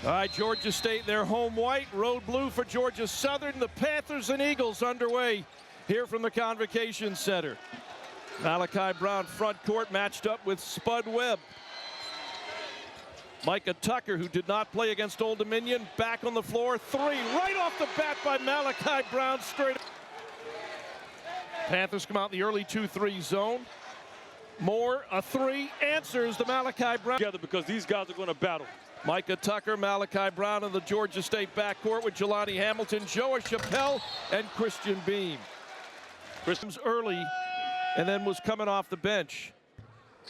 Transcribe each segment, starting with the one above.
All right, Georgia State, they're home white, road blue for Georgia Southern. The Panthers and Eagles underway here from the Convocation Center. Malachi Brown front court matched up with Spud Webb. Micah Tucker, who did not play against Old Dominion, back on the floor. Three right off the bat by Malachi Brown straight. Panthers come out in the early 2-3 zone. Moore, a three, answers the Malachi Brown. Together because these guys are going to battle. Micah Tucker, Malachi Brown in the Georgia State backcourt with Jelani Hamilton, Joa Chappelle, and Christian Beam. Christian's early and then was coming off the bench.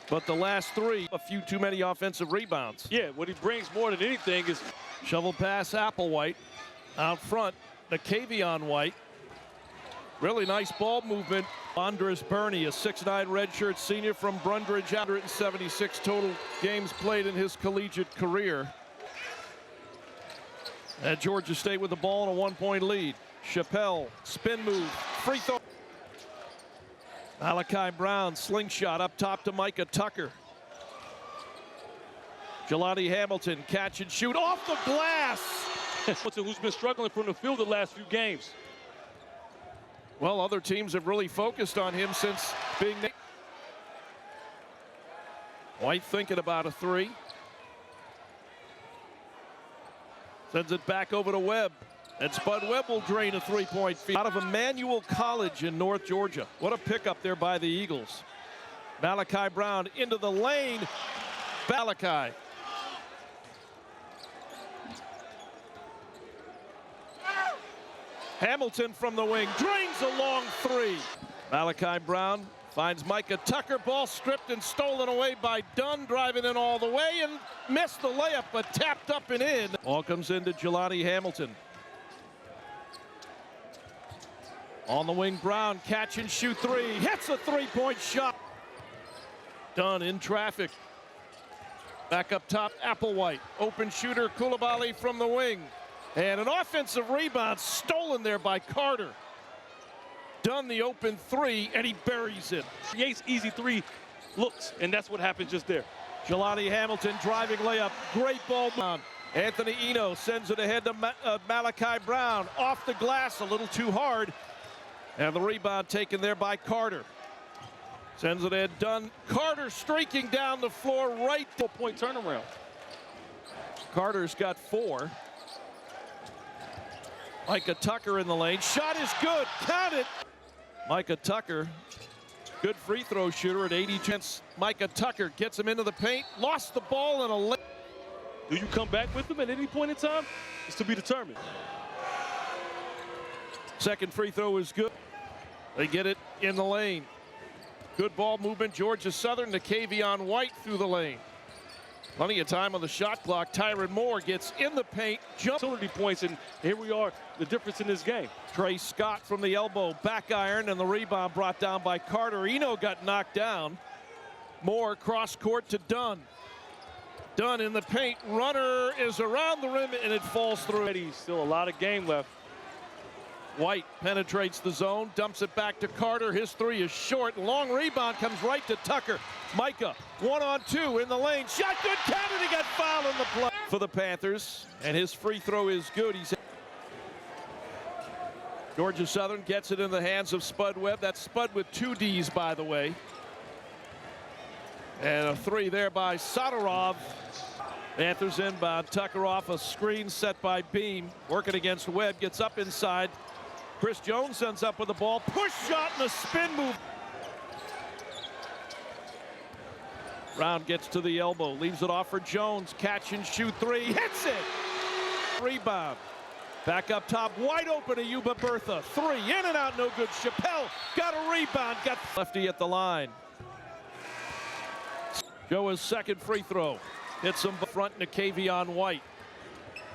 But the last three, a few too many offensive rebounds. Yeah, what he brings more than anything is shovel pass, Applewhite. Out front, Nakavion White. Really nice ball movement. Andres Burney, a 6'9" redshirt senior from Brundridge, 176 total games played in his collegiate career. At Georgia State with the ball and a 1-point lead. Chappelle, spin move, free throw. Malachi Brown, slingshot up top to Micah Tucker. Jelani Hamilton, catch and shoot off the glass. Who's been struggling from the field the last few games. Well, other teams have really focused on him since being. White thinking about a three. Sends it back over to Webb. And Spud Webb will drain a three-point field. Out of Emmanuel College in North Georgia. What a pickup there by the Eagles. Malachi Brown into the lane. Malachi. Hamilton from the wing, drains a long three. Malachi Brown finds Micah Tucker, ball stripped and stolen away by Dunn, driving in all the way and missed the layup, but tapped up and in. Ball comes into Jelani Hamilton. On the wing, Brown, catch and shoot three, hits a three-point shot. Dunn in traffic. Back up top, Applewhite, open shooter, Coulibaly from the wing. And an offensive rebound stolen there by Carter. Dunn the open three, and he buries it. Creates easy three looks, and that's what happened just there. Jelani Hamilton driving layup, great ball. Anthony Eno sends it ahead to Malachi Brown. Off the glass, a little too hard. And the rebound taken there by Carter. Sends it ahead, Dunn. Carter streaking down the floor, right. 4-point turnaround. Carter's got 4. Micah Tucker in the lane. Shot is good. Count it. Micah Tucker, good free throw shooter at 82. Micah Tucker gets him into the paint. Lost the ball in a lane. Do you come back with him at any point in time? It's to be determined. Second free throw is good. They get it in the lane. Good ball movement. Georgia Southern to Nakavion White through the lane. Plenty of time on the shot clock. Tyron Moore gets in the paint. Jump. Points, and here we are, the difference in this game. Trey Scott from the elbow. Back iron, and the rebound brought down by Carter. Eno got knocked down. Moore cross court to Dunn. Dunn in the paint. Runner is around the rim, and it falls through. Still a lot of game left. White penetrates the zone, dumps it back to Carter. His three is short. Long rebound comes right to Tucker. Micah, 1-on-2 in the lane. Shot good, counted. He got fouled in the play for the Panthers, and his free throw is good. Georgia Southern gets it in the hands of Spud Webb. That's Spud with 2 Ds, by the way. And a three there by Sadorov. Panthers inbound. Tucker off a screen set by Beam. Working against Webb. Gets up inside. Chris Jones ends up with the ball. Push shot and a spin move. Brown gets to the elbow. Leaves it off for Jones. Catch and shoot three. Hits it. Rebound. Back up top. Wide open to Yuba Bertha. Three. In and out. No good. Chappelle got a rebound. Got lefty at the line. Joa's second free throw. Hits him front. Nakavion White.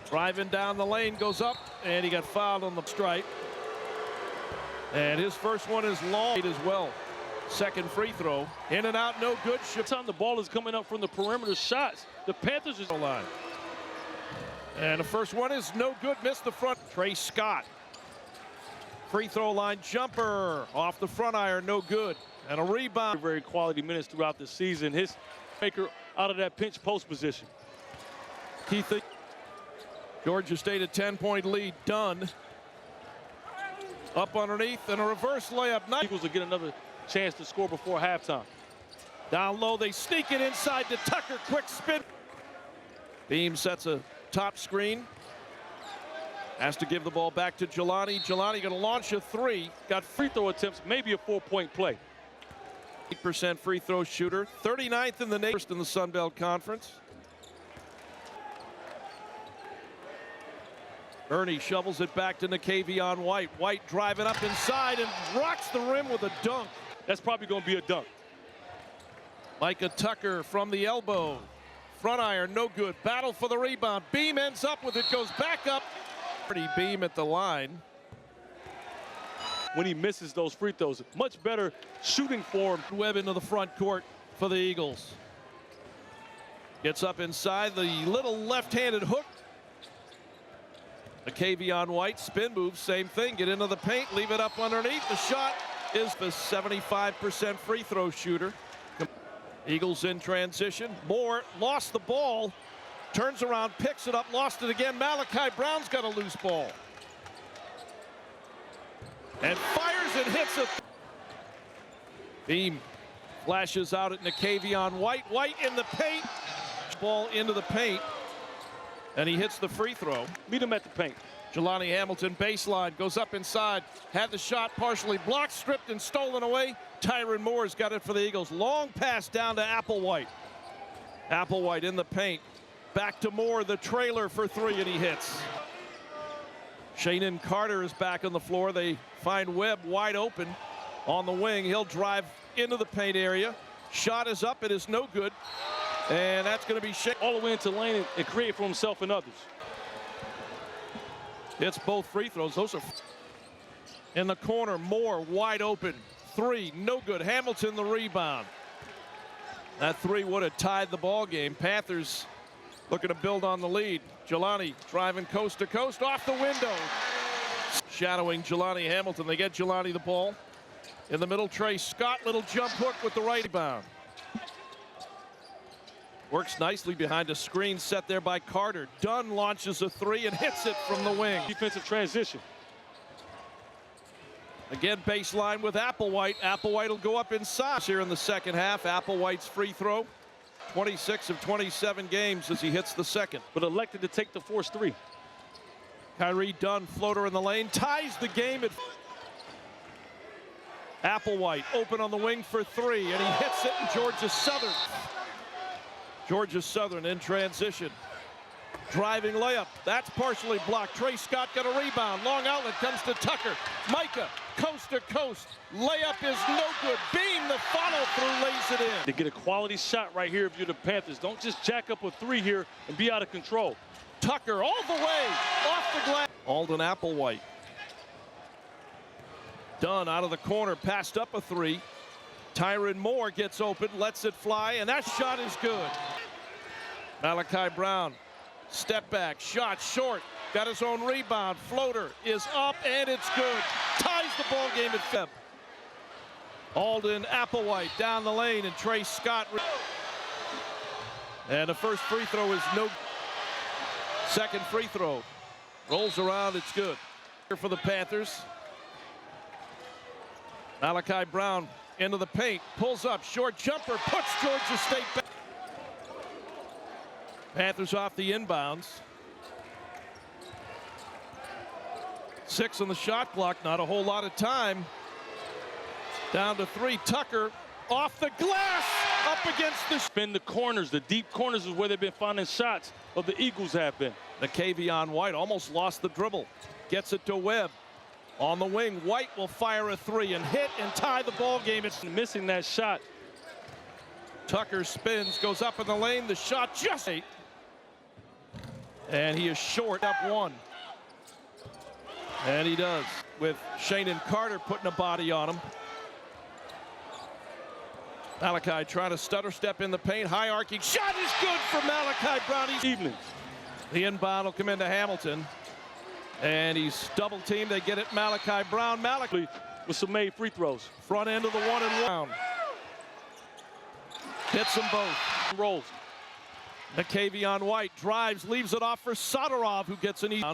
Driving down the lane. Goes up. And he got fouled on the stripe. And his first one is long as well. Second free throw. In and out, no good. Time the ball is coming up from the perimeter shots. The Panthers is the line. And the first one is no good. Missed the front. Trey Scott. Free throw line jumper. Off the front iron, no good. And a rebound. Very quality minutes throughout the season. His maker out of that pinch post position. Keith Georgia State a 10-point lead. Dunn up underneath and a reverse layup. Eagles will get another chance to score before halftime. Down low, they sneak it inside to Tucker. Quick spin. Beam sets a top screen. Has to give the ball back to Jelani. Jelani going to launch a three. Got free throw attempts, maybe a 4-point play. 8% free throw shooter. 39th in the nation in the Sun Belt Conference. Ernie shovels it back to Nakavion White. White driving up inside and rocks the rim with a dunk. That's probably going to be a dunk. Micah Tucker from the elbow. Front iron, no good. Battle for the rebound. Beam ends up with it, goes back up. Pretty Beam at the line. When he misses those free throws, much better shooting form. Webb into the front court for the Eagles. Gets up inside, the little left-handed hook. Nakavion White, spin move, same thing. Get into the paint, leave it up underneath. The shot is the 75% free throw shooter. Eagles in transition. Moore lost the ball. Turns around, picks it up, lost it again. Malachi Brown's got a loose ball. And fires and hits it. Beam flashes out at Nakavion White. White in the paint. Ball into the paint. And he hits the free throw. Meet him at the paint. Jelani Hamilton baseline, goes up inside, had the shot partially blocked, stripped and stolen away. Tyron Moore's got it for the Eagles. Long pass down to Applewhite. Applewhite in the paint. Back to Moore, the trailer for three, and he hits. Shannon Carter is back on the floor. They find Webb wide open on the wing. He'll drive into the paint area. Shot is up, it is no good. And that's going to be Shannon. All the way into lane and create for himself and others. It's both free throws. Those are in the corner. Moore wide open. Three, no good. Hamilton the rebound. That three would have tied the ball game. Panthers looking to build on the lead. Jelani driving coast to coast off the window. Shadowing Jelani Hamilton. They get Jelani the ball. In the middle, Trey Scott, little jump hook with the right rebound. Works nicely behind a screen set there by Carter. Dunn launches a three and hits it from the wing. Defensive transition. Again, baseline with Applewhite. Applewhite will go up inside here in the second half. Applewhite's free throw. 26 of 27 games as he hits the second. But elected to take the forced three. Kyrie Dunn, floater in the lane, ties the game. Applewhite open on the wing for three, and he hits it in Georgia Southern. Georgia Southern in transition. Driving layup. That's partially blocked. Trey Scott got a rebound. Long outlet comes to Tucker. Micah, coast to coast. Layup is no good. Beam, the follow through, lays it in. To get a quality shot right here if you're the Panthers. Don't just jack up a three here and be out of control. Tucker all the way off the glass. Alden Applewhite. Dunn out of the corner, passed up a three. Tyron Moore gets open, lets it fly, and that shot is good. Malachi Brown, step back, shot short, got his own rebound. Floater is up, and it's good. Ties the ball game at Feb. Alden Applewhite down the lane, and Trey Scott. And the first free throw is no. Second free throw. Rolls around, it's good. Here for the Panthers. Malachi Brown into the paint, pulls up, short jumper, puts Georgia State back. Panthers off the inbounds. 6 on the shot clock, not a whole lot of time. Down to 3, Tucker off the glass, up against the. Spin the corners, the deep corners is where they've been finding shots, of the Eagles have been. Nakavion White almost lost the dribble, gets it to Webb. On the wing, White will fire a three and hit and tie the ball game. It's missing that shot. Tucker spins, goes up in the lane, the shot just 8. And he is short up one. And he does, with Shannon Carter putting a body on him. Malachi trying to stutter step in the paint, high arcing shot is good for Malachi Brown. Evening. The inbound will come into Hamilton. And he's double teamed. They get it. Malachi Brown. Malachi with some made free throws. Front end of the 1-and-1. Hits them both. Rolls. Nakavion White drives, leaves it off for Sadorov, who gets an easy.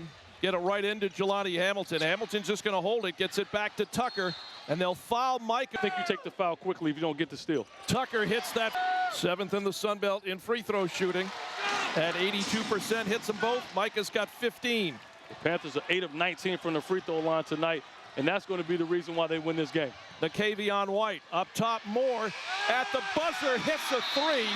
Get it right into Jelani Hamilton. Hamilton's just going to hold it, gets it back to Tucker, and they'll foul Micah. I think you take the foul quickly if you don't get the steal. Tucker hits that. 7th in the Sun Belt in free throw shooting at 82%, hits them both. Micah's got 15. The Panthers are 8 of 19 from the free throw line tonight, and that's going to be the reason why they win this game. Nakavion White up top, more at the buzzer, hits a three.